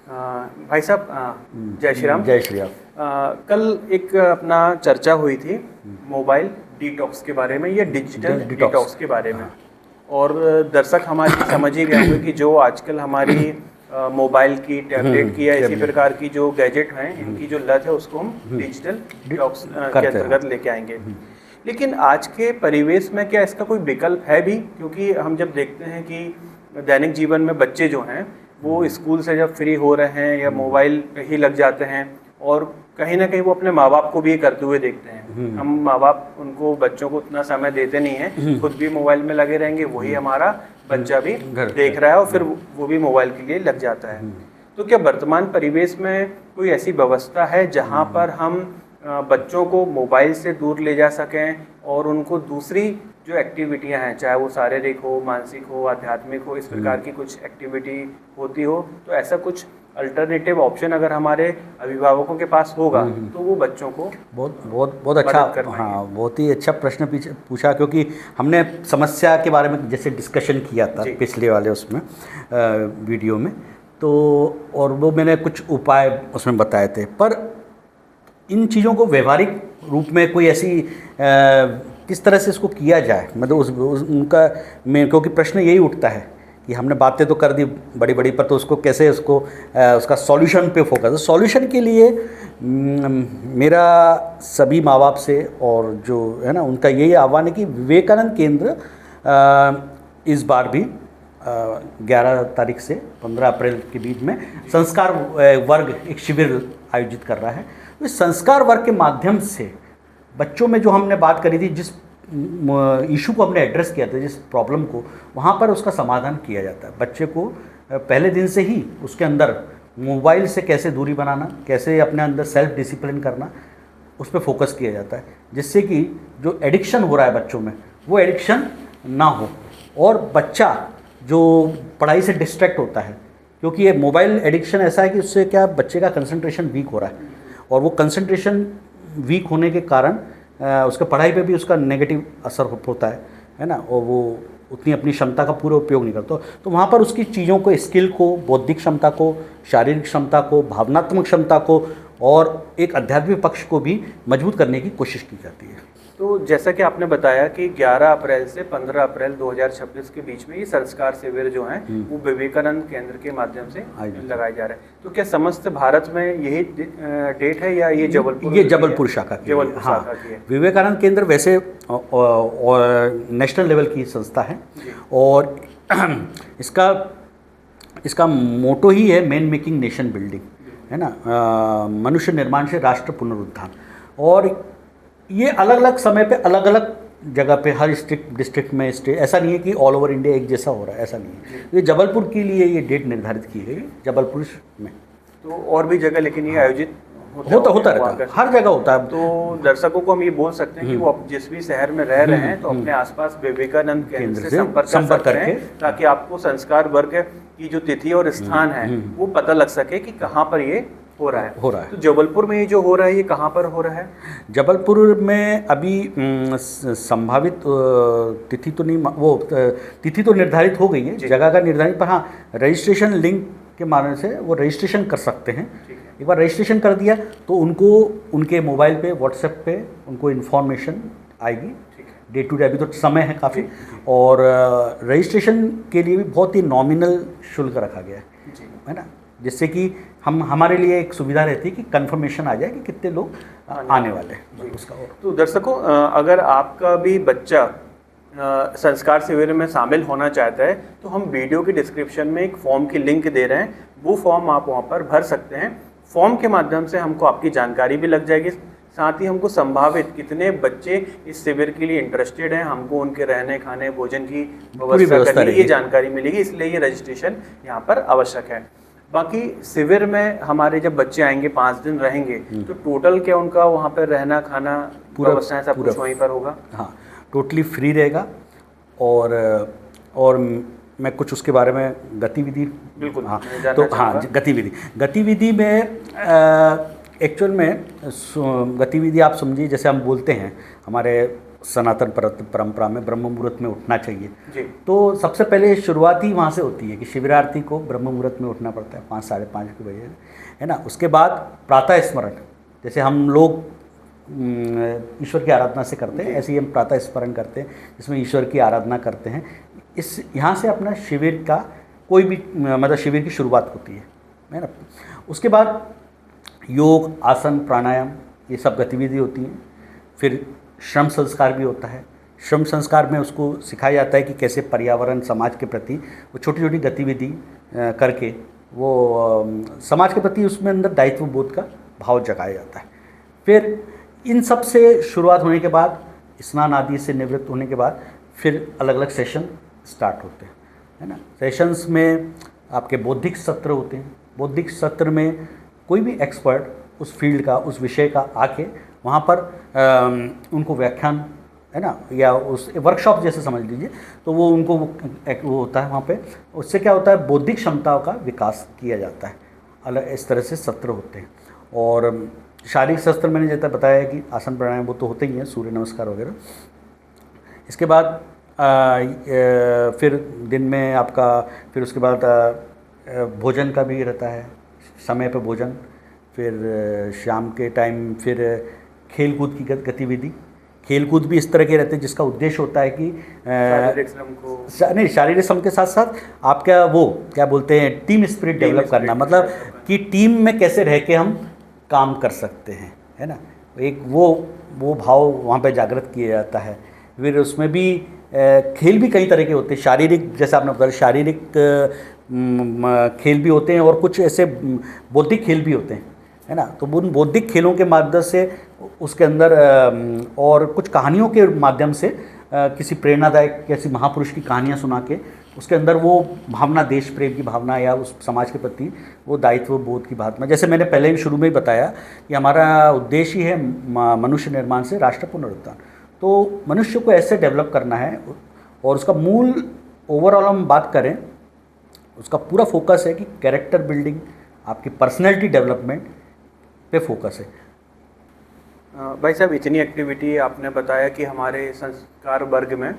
भाई साहब, जय श्री राम। जय श्री राम। कल एक अपना चर्चा हुई थी मोबाइल डिटॉक्स के बारे में या डिजिटल डिटॉक्स के बारे में, और दर्शक हमारी समझ ही गए होंगे कि जो आजकल हमारी मोबाइल की, टैबलेट की या इसी प्रकार की जो गैजेट हैं, इनकी जो लत है उसको हम डिजिटल डिटॉक्स के अंतर्गत लेके आएंगे। लेकिन आज के परिवेश में क्या इसका कोई विकल्प है भी? क्योंकि हम जब देखते हैं कि दैनिक जीवन में बच्चे जो हैं वो स्कूल से जब फ्री हो रहे हैं या मोबाइल पे ही लग जाते हैं, और कहीं ना कहीं वो अपने माँ बाप को भी करते हुए देखते हैं। हम माँ बाप उनको, बच्चों को उतना समय देते नहीं हैं, खुद भी मोबाइल में लगे रहेंगे, वही हमारा बच्चा भी देख रहा है और फिर वो भी मोबाइल के लिए लग जाता है। तो क्या वर्तमान परिवेश में कोई ऐसी व्यवस्था है जहाँ पर हम बच्चों को मोबाइल से दूर ले जा सकें और उनको दूसरी जो एक्टिविटियां हैं, चाहे वो शारीरिक हो, मानसिक हो, आध्यात्मिक हो, इस प्रकार की कुछ एक्टिविटी होती हो, तो ऐसा कुछ अल्टरनेटिव ऑप्शन अगर हमारे अभिभावकों के पास होगा तो वो बच्चों को बहुत अच्छा, हाँ, बहुत ही अच्छा प्रश्न पूछा, क्योंकि हमने समस्या के बारे में जैसे डिस्कशन किया था पिछले वाले उसमें वीडियो में, तो और वो मैंने कुछ उपाय उसमें बताए थे। पर इन चीज़ों को व्यवहारिक रूप में कोई ऐसी किस तरह से इसको किया जाए, मतलब उनका में, क्योंकि प्रश्न यही उठता है कि हमने बातें तो कर दी बड़ी बड़ी, पर तो उसको कैसे उसका सॉल्यूशन पे फोकस है। सॉल्यूशन के लिए मेरा सभी माँ बाप से और जो है ना, उनका यही आह्वान है कि विवेकानंद केंद्र इस बार भी 11 तारीख से 15 अप्रैल के बीच में संस्कार वर्ग एक शिविर आयोजित कर रहा है। इस संस्कार वर्ग के माध्यम से बच्चों में जो हमने बात करी थी, जिस इशू को हमने एड्रेस किया था, जिस प्रॉब्लम को, वहाँ पर उसका समाधान किया जाता है। बच्चे को पहले दिन से ही उसके अंदर मोबाइल से कैसे दूरी बनाना, कैसे अपने अंदर सेल्फ डिसिप्लिन करना, उस पर फोकस किया जाता है, जिससे कि जो एडिक्शन हो रहा है बच्चों में वो एडिक्शन ना हो, और बच्चा जो पढ़ाई से डिस्ट्रैक्ट होता है, क्योंकि ये मोबाइल एडिक्शन ऐसा है कि उससे क्या बच्चे का कंसंट्रेशन वीक हो रहा है, और वो कंसंट्रेशन वीक होने के कारण उसके पढ़ाई पे भी उसका नेगेटिव असर होता है ना, और वो उतनी अपनी क्षमता का पूरा उपयोग नहीं करता। तो वहाँ पर उसकी चीज़ों को, स्किल को, बौद्धिक क्षमता को, शारीरिक क्षमता को, भावनात्मक क्षमता को और एक आध्यात्मिक पक्ष को भी मजबूत करने की कोशिश की जाती है। तो जैसा कि आपने बताया कि 11 अप्रैल से 15 अप्रैल 2026 के बीच में ये संस्कार शिविर जो हैं वो विवेकानंद केंद्र के माध्यम से लगाए जा रहे हैं। तो क्या समस्त भारत में यही डेट है या ये जबलपुर? ये जबलपुर शाखा की, जबलपुर हाँ, शाखा की है। विवेकानंद केंद्र वैसे नेशनल लेवल की संस्था है, और इसका मोटो ही है मैन मेकिंग नेशन बिल्डिंग, है ना, मनुष्य निर्माण से राष्ट्र पुनरुत्थान। और ये अलग अलग समय पे अलग अलग जगह पे, हर डिस्ट्रिक्ट में ऐसा नहीं है कि ऑल ओवर इंडिया एक जैसा हो रहा है, ऐसा नहीं है। ये जबलपुर के लिए ये डेट निर्धारित की गई, जबलपुर में। तो और भी जगह लेकिन ये आयोजित होता रहता है, हर जगह होता है। तो दर्शकों को हम ये बोल सकते हैं कि वो जिस भी शहर में रह रहे हैं तो अपने आसपास विवेकानंद केंद्र से संपर्क करके, ताकि आपको संस्कार वर्ग की जो तिथि और स्थान है वो पता लग सके कि कहाँ पर ये हो रहा है। तो जबलपुर में ये जो हो रहा है ये कहाँ पर हो रहा है? जबलपुर में अभी संभावित तिथि तो नहीं, वो तिथि तो निर्धारित हो गई है, जगह का निर्धारित, पर हाँ, रजिस्ट्रेशन लिंक के माध्यम से वो रजिस्ट्रेशन कर सकते हैं। एक बार रजिस्ट्रेशन कर दिया तो उनको उनके मोबाइल पे, व्हाट्सएप पे उनको इन्फॉर्मेशन आएगी डे टू डे। अभी तो समय है काफ़ी, और रजिस्ट्रेशन के लिए भी बहुत ही नॉमिनल शुल्क रखा गया है ना, जिससे कि हमारे लिए एक सुविधा रहती है कि कंफर्मेशन आ जाए कि कितने लोग आने वाले हैं उसका। तो दर्शकों, अगर आपका भी बच्चा संस्कार शिविर में शामिल होना चाहता है तो हम वीडियो के डिस्क्रिप्शन में एक फॉर्म की लिंक दे रहे हैं, वो फॉर्म आप वहाँ पर भर सकते हैं। फॉर्म के माध्यम से हमको आपकी जानकारी भी लग जाएगी, साथ ही हमको संभावित कितने बच्चे इस शिविर के लिए इंटरेस्टेड हैं, हमको उनके रहने, खाने, भोजन की व्यवस्था करने की ये जानकारी मिलेगी, इसलिए ये रजिस्ट्रेशन यहाँ पर आवश्यक है। बाकी शिविर में हमारे जब बच्चे आएंगे, 5 दिन रहेंगे, तो टोटल क्या उनका वहाँ पर रहना, खाना, पूरा व्यवस्थाएं सब कुछ वहीं पर होगा? हाँ, टोटली फ्री रहेगा। और मैं कुछ उसके बारे में गतिविधि, बिल्कुल, हाँ, तो हाँ, गतिविधि में एक्चुअल में गतिविधि आप समझिए, जैसे हम बोलते हैं हमारे सनातन परंपरा में ब्रह्म मुहूर्त में उठना चाहिए जी। तो सबसे पहले शुरुआत ही वहाँ से होती है कि शिविरार्थी को ब्रह्म मुहूर्त में उठना पड़ता है 5 साढ़े 5 के बजे, है ना। उसके बाद प्रातः स्मरण, जैसे हम लोग ईश्वर की आराधना से करते हैं, ऐसे ही हम प्रातः स्मरण करते हैं जिसमें ईश्वर की आराधना करते हैं। इस यहाँ से अपना शिविर का कोई भी मतलब शिविर की शुरुआत होती है ना। उसके बाद योग, आसन, प्राणायाम ये सब गतिविधि होती हैं। फिर श्रम संस्कार भी होता है। श्रम संस्कार में उसको सिखाया जाता है कि कैसे पर्यावरण, समाज के प्रति वो छोटी छोटी गतिविधि करके वो समाज के प्रति उसमें अंदर दायित्व बोध का भाव जगाया जाता है। फिर इन सब से शुरुआत होने के बाद, स्नान आदि से निवृत्त होने के बाद फिर अलग अलग सेशन स्टार्ट होते हैं, है ना। सेशंस में आपके बौद्धिक सत्र होते हैं। बौद्धिक सत्र में कोई भी एक्सपर्ट उस फील्ड का, उस विषय का आके वहाँ पर उनको व्याख्यान, है ना, या उस वर्कशॉप जैसे समझ लीजिए, तो वो उनको वो होता है वहाँ पे। उससे क्या होता है, बौद्धिक क्षमताओं का विकास किया जाता है। अलग इस तरह से सत्र होते हैं। और शारीरिक शस्त्र मैंने जैसा बताया कि आसन प्राणायाम वो तो होते ही हैं, सूर्य नमस्कार वगैरह। इसके बाद फिर दिन में आपका, फिर उसके बाद भोजन का भी रहता है, समय पर भोजन। फिर शाम के टाइम फिर खेल कूद की गतिविधि। खेल कूद भी इस तरह के रहते हैं जिसका उद्देश्य होता है कि शारीरिक श्रम को नहीं, शारीरिक श्रम के साथ साथ आपका वो क्या बोलते हैं, टीम स्पिरिट डेवलप करना, मतलब कि टीम में कैसे रह के हम काम कर सकते हैं, है ना। एक वो भाव वहाँ पे जागृत किया जाता है। फिर उसमें भी खेल भी कई तरह के होते हैं। शारीरिक, जैसे आपने बताया, शारीरिक खेल भी होते हैं और कुछ ऐसे बौद्धिक खेल भी होते हैं, है ना। तो उन बौद्धिक खेलों के माध्यम से उसके अंदर और कुछ कहानियों के माध्यम से किसी प्रेरणादायक, किसी महापुरुष की कहानियाँ सुना के उसके अंदर वो भावना, देश प्रेम की भावना या उस समाज के प्रति वो दायित्व बोध की भावना। जैसे मैंने पहले ही शुरू में ही बताया कि हमारा उद्देश्य ही है मनुष्य निर्माण से राष्ट्र पुनरुत्थान। तो मनुष्य को ऐसे डेवलप करना है और उसका मूल ओवरऑल हम बात करें, उसका पूरा फोकस है कि कैरेक्टर बिल्डिंग, आपकी पर्सनैलिटी डेवलपमेंट पे फोकस है। भाई साहब, इतनी एक्टिविटी आपने बताया कि हमारे संस्कार वर्ग में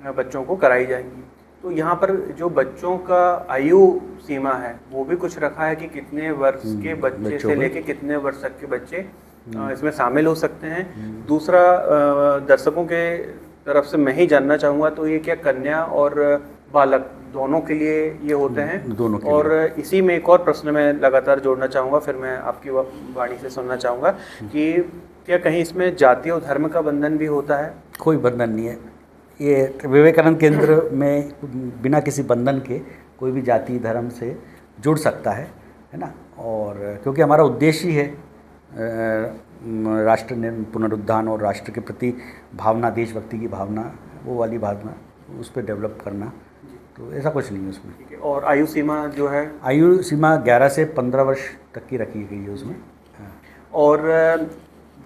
बच्चों को कराई जाएंगी, तो यहाँ पर जो बच्चों का आयु सीमा है वो भी कुछ रखा है कि कितने वर्ष के बच्चे से लेके कितने वर्ष तक के बच्चे इसमें शामिल हो सकते हैं। दूसरा, दर्शकों के तरफ से मैं ही जानना चाहूँगा, तो ये क्या कन्या और बालक दोनों के लिए ये होते हैं? दोनों के और इसी में एक और प्रश्न मैं लगातार जोड़ना चाहूँगा, फिर मैं आपकी वाणी से सुनना चाहूँगा कि क्या कहीं इसमें जाति और धर्म का बंधन भी होता है? कोई बंधन नहीं है। ये विवेकानंद केंद्र में बिना किसी बंधन के कोई भी जाति धर्म से जुड़ सकता है ना। और क्योंकि हमारा उद्देश्य ही है राष्ट्र पुनरुत्थान और राष्ट्र के प्रति भावना, देशभक्ति की भावना, वो वाली भावना उस पर डेवलप करना। तो ऐसा कुछ नहीं है उसमें। और आयु सीमा जो है, आयु सीमा 11 से 15 वर्ष तक की रखी गई है उसमें। और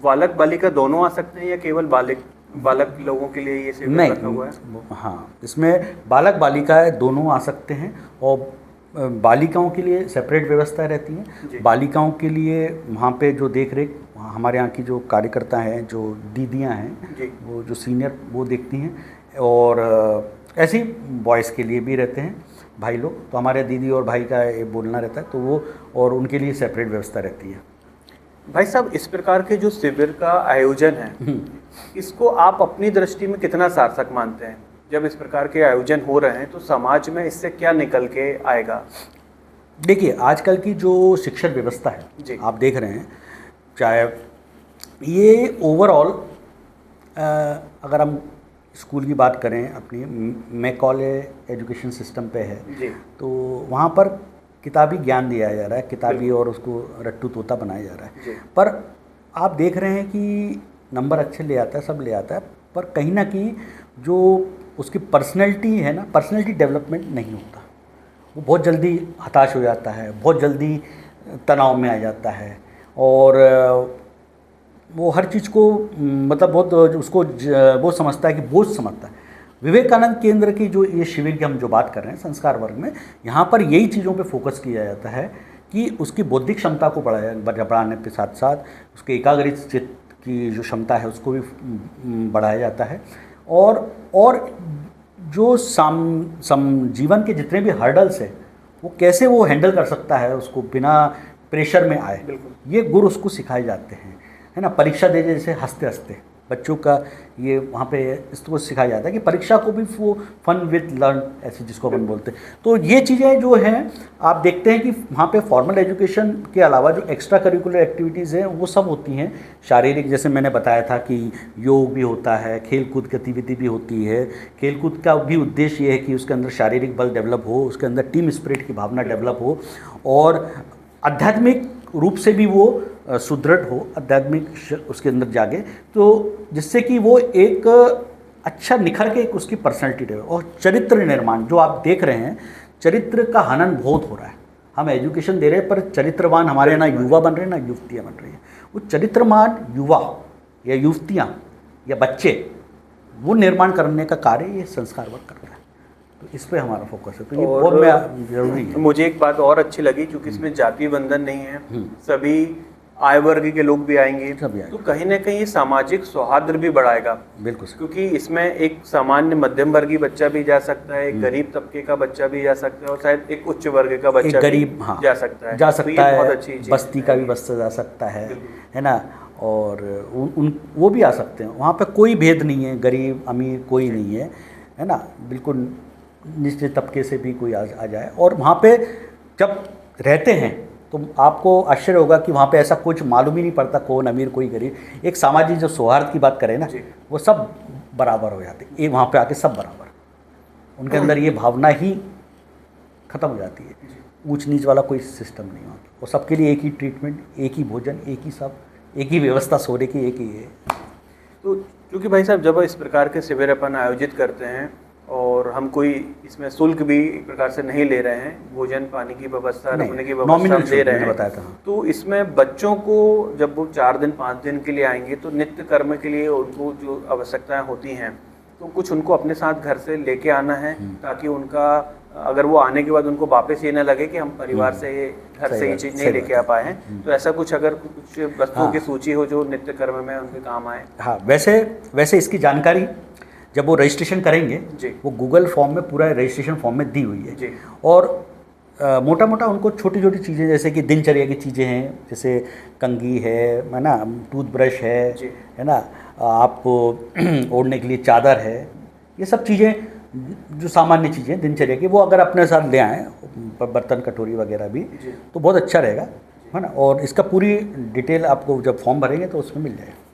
बालक बालिका दोनों आ सकते हैं या केवल बालक लोगों के लिए ये सिर्फ रखा हुआ है? हाँ, इसमें बालक बालिकाएं दोनों आ सकते हैं और बालिकाओं के लिए सेपरेट व्यवस्था रहती है। बालिकाओं के लिए वहाँ पे जो देख रेख हमारे यहाँ की जो कार्यकर्ता हैं, जो दीदियाँ हैं, वो जो सीनियर वो देखती हैं। और ऐसे ही बॉयज़ के लिए भी रहते हैं भाई लोग, तो हमारे दीदी और भाई का ये बोलना रहता है, तो वो और उनके लिए सेपरेट व्यवस्था रहती है। भाई साहब, इस प्रकार के जो शिविर का आयोजन है, इसको आप अपनी दृष्टि में कितना सार्थक मानते हैं? जब इस प्रकार के आयोजन हो रहे हैं तो समाज में इससे क्या निकल के आएगा? देखिए, आजकल की जो शिक्षण व्यवस्था है, आप देख रहे हैं, चाहे ये ओवरऑल अगर हम स्कूल की बात करें अपनी, मैकॉले एजुकेशन सिस्टम पे है जी। तो वहाँ पर किताबी ज्ञान दिया जा रहा है, किताबी, और उसको रट्टू तोता बनाया जा रहा है। पर आप देख रहे हैं कि नंबर अच्छे ले आता है, सब ले आता है, पर कहीं ना कहीं जो उसकी पर्सनैलिटी है ना, पर्सनैलिटी डेवलपमेंट नहीं होता। वो बहुत जल्दी हताश हो जाता है, बहुत जल्दी तनाव में आ जाता है, और वो हर चीज़ को मतलब बहुत उसको वो समझता है कि बोझ समझता है। विवेकानंद केंद्र की जो ये शिविर की हम जो बात कर रहे हैं संस्कार वर्ग में, यहाँ पर यही चीज़ों पे फोकस किया जाता है कि उसकी बौद्धिक क्षमता को बढ़ाने के साथ साथ उसके एकाग्रित चित्त की जो क्षमता है उसको भी बढ़ाया जाता है। और जो जीवन के जितने भी हर्डल्स है वो कैसे वो हैंडल कर सकता है उसको बिना प्रेशर में आए, ये गुण उसको सिखाए जाते हैं, है ना। परीक्षा दे जैसे हंसते हंसते बच्चों का ये वहाँ पे इसको सिखाया जाता है कि परीक्षा को भी वो फन विद लर्न ऐसे जिसको अपन बोलते हैं। तो ये चीज़ें जो हैं आप देखते हैं कि वहाँ पे फॉर्मल एजुकेशन के अलावा जो एक्स्ट्रा करिकुलर एक्टिविटीज़ हैं वो सब होती हैं। शारीरिक, जैसे मैंने बताया था कि योग भी होता है, खेल कूद गतिविधि भी होती है। खेल कूद का भी उद्देश्य ये है कि उसके अंदर शारीरिक बल डेवलप हो, उसके अंदर टीम स्पिरिट की भावना डेवलप हो और आध्यात्मिक रूप से भी वो सुदृढ़ हो, आध्यात्मिक उसके अंदर जागे, तो जिससे कि वो एक अच्छा निखर के एक उसकी पर्सनैलिटी डेवलप। और चरित्र निर्माण जो आप देख रहे हैं, चरित्र का हनन बहुत हो रहा है। हम एजुकेशन दे रहे हैं पर चरित्रवान हमारे ना युवा बन रहे हैं ना युवतियाँ बन रही हैं। वो चरित्रवान युवा या युवतियाँ या बच्चे वो निर्माण करने का कार्य ये संस्कार वर्ग कर रहा है। तो इस पे हमारा फोकस है, तो ये बहुत जरूरी है। मुझे एक बात और अच्छी लगी, क्योंकि इसमें जाति बंधन नहीं है, सभी आय वर्ग के लोग भी आएंगे, तो कहीं ना कहीं ये सामाजिक सौहार्द भी बढ़ाएगा। बिल्कुल, क्योंकि इसमें एक सामान्य मध्यम वर्गीय बच्चा भी जा सकता है, एक गरीब तबके का बच्चा भी जा सकता है और शायद एक उच्च वर्ग का बच्चा गरीब भी जा सकता है, बहुत अच्छी बस्ती का भी बच्चा जा सकता है ना। और वो भी आ सकते हैं, वहाँ पे कोई भेद नहीं है, गरीब अमीर कोई नहीं है ना। बिल्कुल निचले तबके से भी कोई आ जाए। और वहाँ पे जब रहते हैं तो आपको आश्चर्य होगा कि वहाँ पे ऐसा कुछ मालूम ही नहीं पड़ता कौन अमीर कोई गरीब। एक सामाजिक जो सौहार्द की बात करें ना, वो सब बराबर हो जाते हैं। वहाँ पे आके सब बराबर, उनके अंदर ये भावना ही ख़त्म हो जाती है। ऊंच नीच वाला कोई सिस्टम नहीं वहाँ पे। वो सबके लिए एक ही ट्रीटमेंट, एक ही भोजन, एक ही सब, एक ही व्यवस्था सोने की, एक ही है। तो क्योंकि भाई साहब जब इस प्रकार के शिविर अपन आयोजित करते हैं और हम कोई इसमें शुल्क भी एक प्रकार से नहीं ले रहे हैं, भोजन पानी की व्यवस्था, रहने की व्यवस्था ले रहे हैं, तो इसमें बच्चों को जब वो 4 दिन 5 दिन के लिए आएंगे तो नित्य कर्म के लिए उनको जो आवश्यकताएं होती हैं तो कुछ उनको अपने साथ घर से लेके आना है, ताकि उनका अगर वो आने के बाद उनको वापस ये ना लगे कि हम परिवार से घर से ये चीज़ नहीं लेके आ पाए हैं। तो ऐसा कुछ अगर कुछ वस्तुओं की सूची हो जो नित्य कर्म में उनके काम आए। हाँ, वैसे इसकी जानकारी जब वो रजिस्ट्रेशन करेंगे वो गूगल फॉर्म में पूरा रजिस्ट्रेशन फॉर्म में दी हुई है। और मोटा मोटा उनको छोटी छोटी चीज़ें जैसे कि दिनचर्या की चीज़ें हैं, जैसे कंघी है ना, टूथब्रश है ना, आपको ओढ़ने के लिए चादर है, ये सब चीज़ें जो सामान्य चीज़ें दिनचर्या की, वो अगर अपने साथ ले आएँ, बर्तन कटोरी वगैरह भी, तो बहुत अच्छा रहेगा, है ना। और इसका पूरी डिटेल आपको जब फॉर्म भरेंगे तो उसमें मिल जाएगा।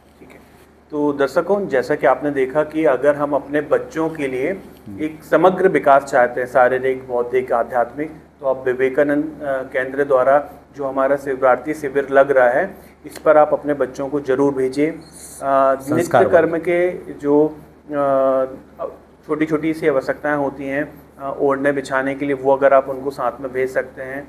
तो दर्शकों, जैसा कि आपने देखा कि अगर हम अपने बच्चों के लिए एक समग्र विकास चाहते हैं, शारीरिक, बौद्धिक, आध्यात्मिक, तो आप विवेकानंद केंद्र द्वारा जो हमारा शिवरात्रि शिविर लग रहा है, इस पर आप अपने बच्चों को जरूर भेजिए। नित्य कर्म के जो छोटी छोटी सी आवश्यकताएं होती हैं, ओढ़ने बिछाने के लिए, वो अगर आप उनको साथ में भेज सकते हैं।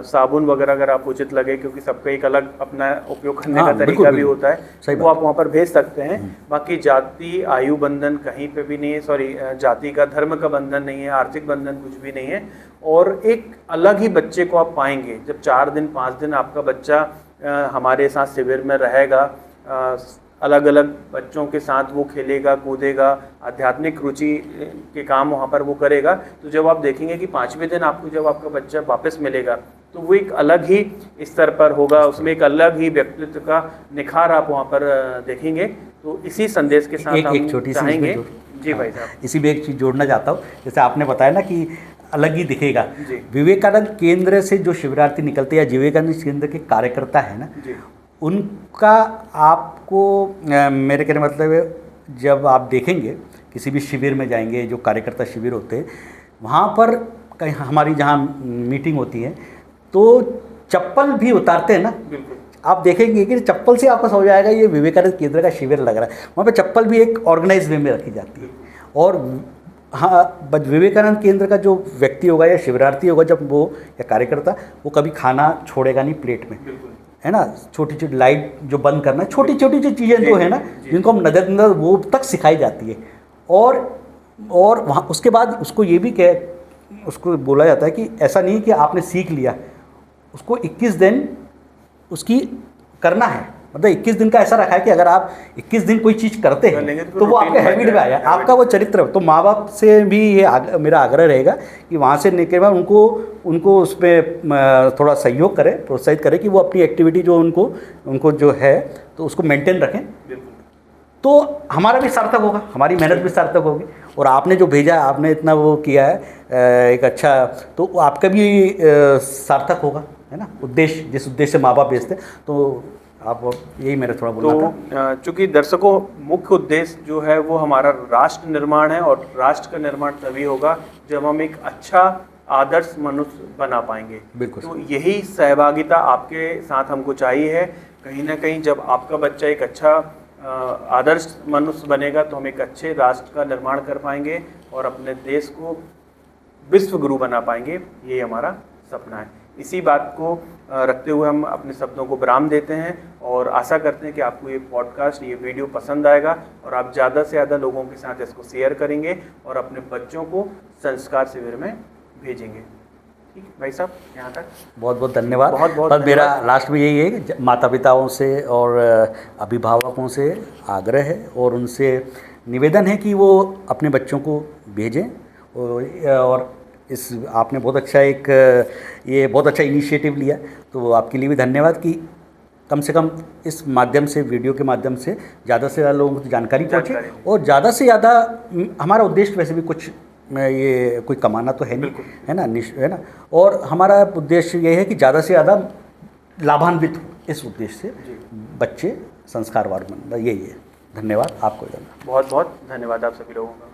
साबुन वगैरह अगर आप उचित लगे, क्योंकि सबका एक अलग अपना उपयोग करने का तरीका भी होता है, वो आप वहाँ पर भेज सकते हैं। बाकी जाति आयु बंधन कहीं पे भी नहीं है, सॉरी, जाति का धर्म का बंधन नहीं है, आर्थिक बंधन कुछ भी नहीं है। और एक अलग ही बच्चे को आप पाएंगे जब 4 दिन 5 दिन आपका बच्चा हमारे साथ शिविर में रहेगा। अलग अलग बच्चों के साथ वो खेलेगा कूदेगा, आध्यात्मिक रुचि के काम वहाँ पर वो करेगा। तो जब आप देखेंगे कि 5वें दिन आपको जब आपका बच्चा वापस मिलेगा तो वो एक अलग ही स्तर पर होगा, उसमें एक अलग ही व्यक्तित्व का निखार आप वहाँ पर देखेंगे। तो इसी संदेश के साथ हम चाहेंगे। जी भाई साहब, इसी में एक चीज़ जोड़ना चाहता हूँ, जैसे आपने बताया ना कि अलग ही दिखेगा। विवेकानंद केंद्र से जो शिवरात्रि निकलते हैं या विवेकानंद केंद्र के कार्यकर्ता है ना, उनका आपको मेरे कहने मतलब है, जब आप देखेंगे किसी भी शिविर में जाएंगे, जो कार्यकर्ता शिविर होते हैं, वहाँ पर कहीं हमारी जहाँ मीटिंग होती है तो चप्पल भी उतारते हैं ना, आप देखेंगे कि चप्पल से आपको समझ आएगा ये विवेकानंद केंद्र का शिविर लग रहा है। वहाँ पे चप्पल भी एक ऑर्गेनाइज वे में रखी जाती है। और हाँ, विवेकानंद केंद्र का जो व्यक्ति होगा या शिवरार्थी होगा, जब वो या कार्यकर्ता, वो कभी खाना छोड़ेगा नहीं प्लेट में, है ना। छोटी छोटी लाइट जो बंद करना, छोटी छोटी जो चीज़ें जो है ना, जिनको हम नज़र वो तक सिखाई जाती है। और वहाँ उसके बाद उसको ये भी उसको बोला जाता है कि ऐसा नहीं कि आपने सीख लिया, उसको 21 दिन उसकी करना है, मतलब 21 दिन का ऐसा रखा है कि अगर आप 21 दिन कोई चीज़ करते हैं तो वो आपके हैबिट में आया, आपका वो चरित्र। तो माँ बाप से भी ये मेरा आग्रह रहेगा कि वहाँ से निकलने के बाद उनको उसमें थोड़ा सहयोग करें, प्रोत्साहित करें कि वो अपनी एक्टिविटी जो उनको जो है तो उसको मेंटेन रखें। तो हमारा भी सार्थक होगा, हमारी मेहनत भी सार्थक होगी। और आपने जो भेजा, आपने इतना वो किया है एक अच्छा, तो आपका भी सार्थक होगा, है ना। उद्देश्य, जिस उद्देश्य से माँ बाप भेजते, तो आप यही मेरा थोड़ा बोलना था। चूँकि दर्शकों, मुख्य उद्देश्य जो है वो हमारा राष्ट्र निर्माण है, और राष्ट्र का निर्माण तभी होगा जब हम एक अच्छा आदर्श मनुष्य बना पाएंगे। बिल्कुल। तो यही सहभागिता आपके साथ हमको चाहिए है। कहीं ना कहीं जब आपका बच्चा एक अच्छा आदर्श मनुष्य बनेगा तो हम एक अच्छे राष्ट्र का निर्माण कर पाएंगे और अपने देश को विश्व गुरु बना पाएंगे। ये हमारा सपना है। इसी बात को रखते हुए हम अपने शब्दों को विराम देते हैं और आशा करते हैं कि आपको ये पॉडकास्ट, ये वीडियो पसंद आएगा और आप ज़्यादा से ज़्यादा लोगों के साथ इसको शेयर करेंगे और अपने बच्चों को संस्कार शिविर में भेजेंगे। ठीक है भाई साहब, यहाँ तक बहुत बहुत धन्यवाद। बहुत बहुत बस मेरा लास्ट में यही है कि माता पिताओं से और अभिभावकों से आग्रह है और उनसे निवेदन है कि वो अपने बच्चों को भेजें। और इस आपने बहुत अच्छा ये बहुत अच्छा इनिशिएटिव लिया, तो आपके लिए भी धन्यवाद कि कम से कम इस माध्यम से, वीडियो के माध्यम से ज़्यादा से ज़्यादा लोगों को जानकारी पहुँचे। और ज़्यादा से ज़्यादा हमारा उद्देश्य वैसे भी कुछ ये कोई कमाना तो है नहीं, है ना। और हमारा उद्देश्य ये है कि ज़्यादा से ज़्यादा लाभान्वित हो, इस उद्देश्य से बच्चे संस्कारवान बन, यही है। धन्यवाद आपको। बहुत बहुत धन्यवाद आप सभी लोगों का।